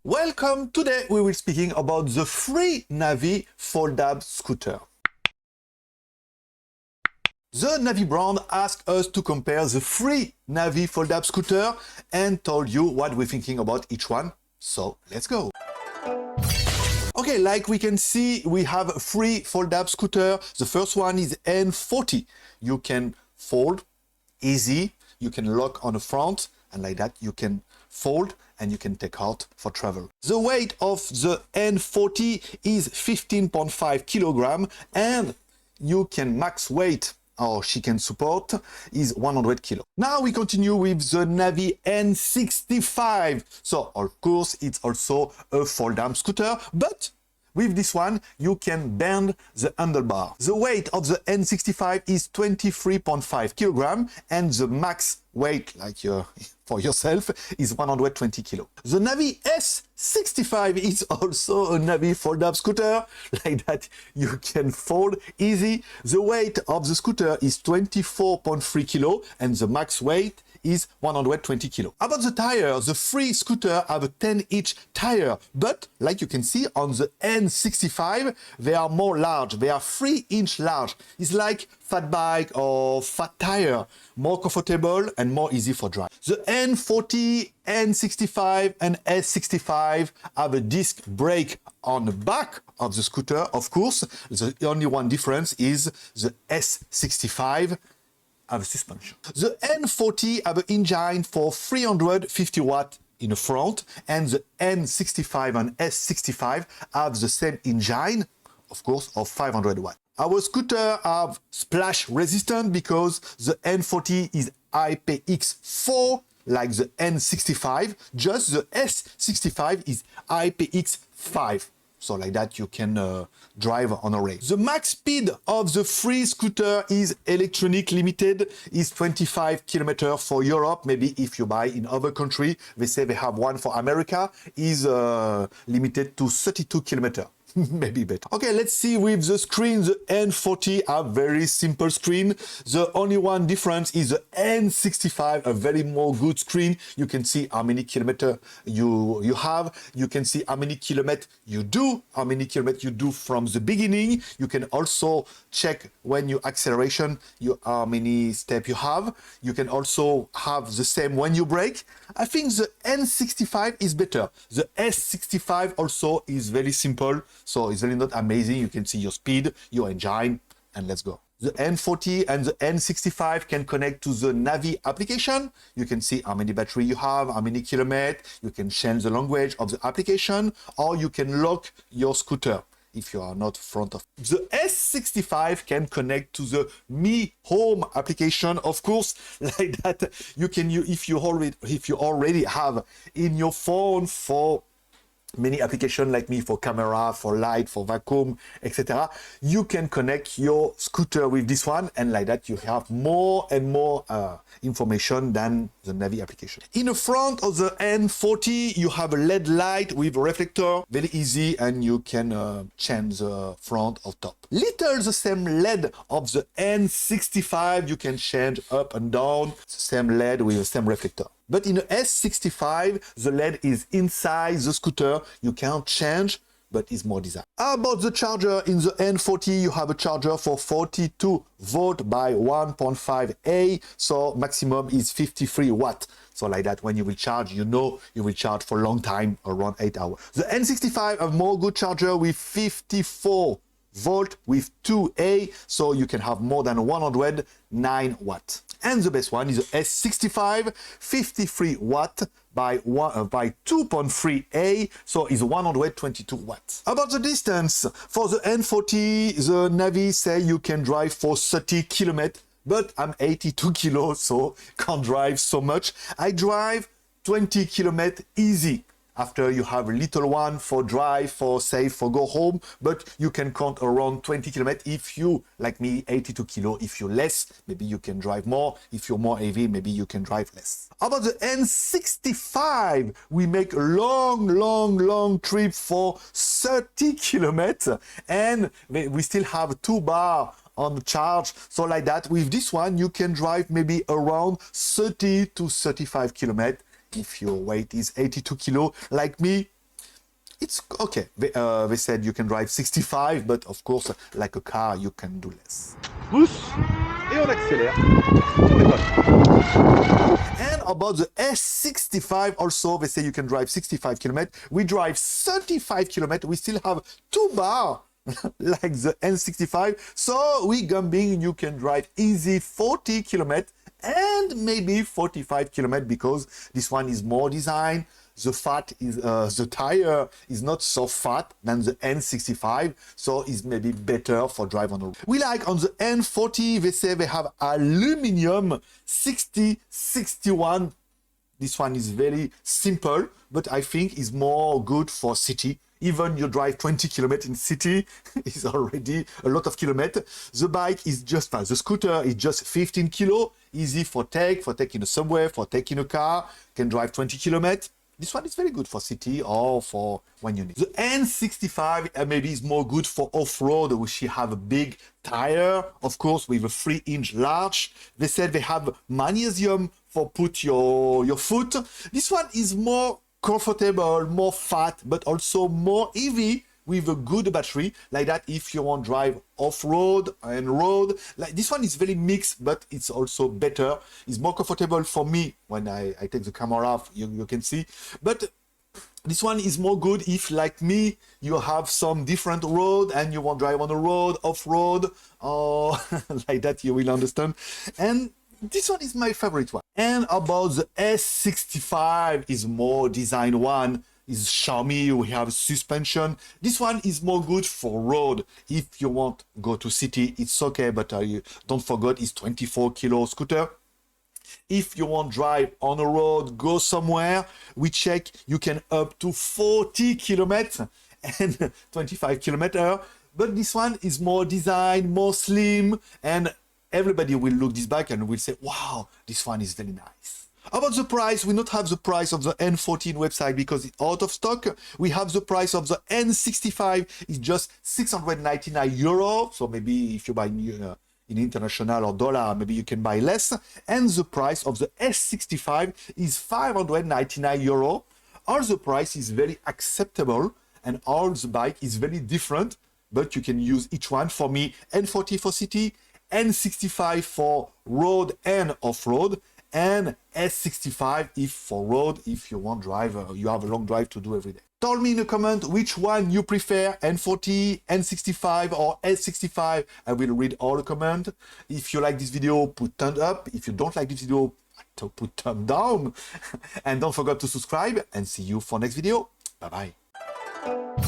Welcome! Today we will be speaking about the free Navee fold-up scooter. The Navee brand asked us to compare the free Navee fold-up scooter and told you what we're thinking about each one. So let's go! Okay, like we can see, we have a free fold-up scooter. The first one is N40. You can fold, easy, you can lock on the front, and like that you can fold and you can take out for travel. The weight of the N40 is 15.5 kilogram and you can max weight or she can support is 100 kilo. Now we continue with the Navee N65. So of course it's also a fold-up scooter, but with this one, you can bend the handlebar. The weight of the N65 is 23.5 kilogram and the max weight, like for yourself, is 120 kilo. The Navee S65 is also a Navee fold-up scooter, like that you can fold easy. The weight of the scooter is 24.3 kilo and the max weight is 120 kilo. About the tire, the free scooter have a 10-inch tire, but like you can see on the N65, they are more large. They are 3-inch large. It's like fat bike or fat tire, more comfortable and more easy for drive. The N40, N65 and S65 have a disc brake on the back of the scooter. Of course, the only one difference is the S65 have a suspension. The N40 have an engine for 350 watt in the front, and the N65 and S65 have the same engine, of course, of 500 watt. Our scooter have splash resistant because the N40 is IPX4 like the N65, just the S65 is IPX5. So like that you can drive on a race. The max speed of the free scooter is electronic limited, is 25 km for Europe. Maybe if you buy in other country, they say they have one for America, is limited to 32 km. Maybe better. Okay, let's see with the screen. The N40 have very simple screen. The only one difference is the N65, a very more good screen. You can see how many kilometers you have. You can see how many kilometers you do, from the beginning. You can also check when you acceleration, how many steps you have. You can also have the same when you brake. I think the N65 is better. The S65 also is very simple. So it's really not amazing. You can see your speed, your engine, and let's go. The N40 and the N65 can connect to the Navee application. You can see how many battery you have, how many kilometers. You can change the language of the application, or you can lock your scooter if you are not front of. The S65 can connect to the Mi Home application, of course, like that. You can use if you already have in your phone for many applications like me, for camera, for light, for vacuum, etc. You can connect your scooter with this one, and like that you have more and more information than the Navee application. In the front of the N40, you have a LED light with a reflector, very easy, and you can change the front or top. Little the same LED of the N65, you can change up and down, the same LED with the same reflector. But in the S65, the LED is inside the scooter. You can't change, but it's more designed. How about the charger? In the N40, you have a charger for 42 volt by 1.5 A, so maximum is 53 watt. So like that, when you will charge, you know you will charge for a long time, around 8 hours. The N65 have more good charger with 54 volt with 2A, so you can have more than 109 watt. And the best one is the S65, 53 watt by 2.3A, so is 122 watts. About the distance, for the N40, the Navee say you can drive for 30 kilometers, but I'm 82 kilos, so can't drive so much. I drive 20 kilometers easy. After you have a little one for drive, for safe, for go home, but you can count around 20 kilometers. If you, like me, 82 kilo, if you're less, maybe you can drive more. If you're more heavy, maybe you can drive less. About the N65, we make a long trip for 30 kilometers, and we still have 2 bars on the charge. So like that, with this one, you can drive maybe around 30 to 35 kilometers. If your weight is 82 kilo, like me, it's okay. They said you can drive 65, but of course, like a car, you can do less. Pousse et on accélère. On décolle. And about the S65 also, they say you can drive 65 km. We drive 35 km. We still have 2 bars like the N65. So we gumbing, you can drive easy 40 km and maybe 45 km because this one is more designed. The fat is the tire is not so fat than the N65, so it's maybe better for drive on the road. We like on the N40, they say they have aluminum 6061. This one is very simple, but I think is more good for city. Even you drive 20 km in city, is already a lot of kilometers. The bike is just, the scooter is just 15 kilo, easy for taking a subway, for taking a car, can drive 20 km. This one is very good for city or for when you need. The N65 maybe is more good for off-road, which you have a big tire, of course, with a 3-inch large. They said they have magnesium for put your foot. This one is more comfortable, more fat, but also more heavy with a good battery. Like that, if you want to drive off-road and road, like this one is very mixed, but it's also better. It's more comfortable for me when I take the camera off, you can see. But this one is more good if, like me, you have some different road and you want to drive on the road, off-road, or like that, you will understand. And this one is my favorite one. And about the S65 is more design one, is Xiaomi, we have suspension. This one is more good for road. If you want to go to city, it's okay, but don't forget it's 24 kilo scooter. If you want to drive on a road, go somewhere, we check you can up to 40 kilometers and 25 kilometers. But this one is more design, more slim, and everybody will look this bike and will say, wow, this one is very nice. About the price, we not have the price of the N40 website because it's out of stock. We have the price of the N65, it's just 699 euro. So maybe if you buy in international or dollar, maybe you can buy less. And the price of the S65 is 599 euro. All the price is very acceptable and all the bike is very different, but you can use each one. For me, N40 for city, N65 for road and off-road, and S65 if for road, if you want drive, you have a long drive to do every day. Tell me in a comment which one you prefer, N40, N65 or S65. I will read all the comments. If you like this video, put thumbs up. If you don't like this video, put thumb down. And don't forget to subscribe and see you for next video. Bye bye.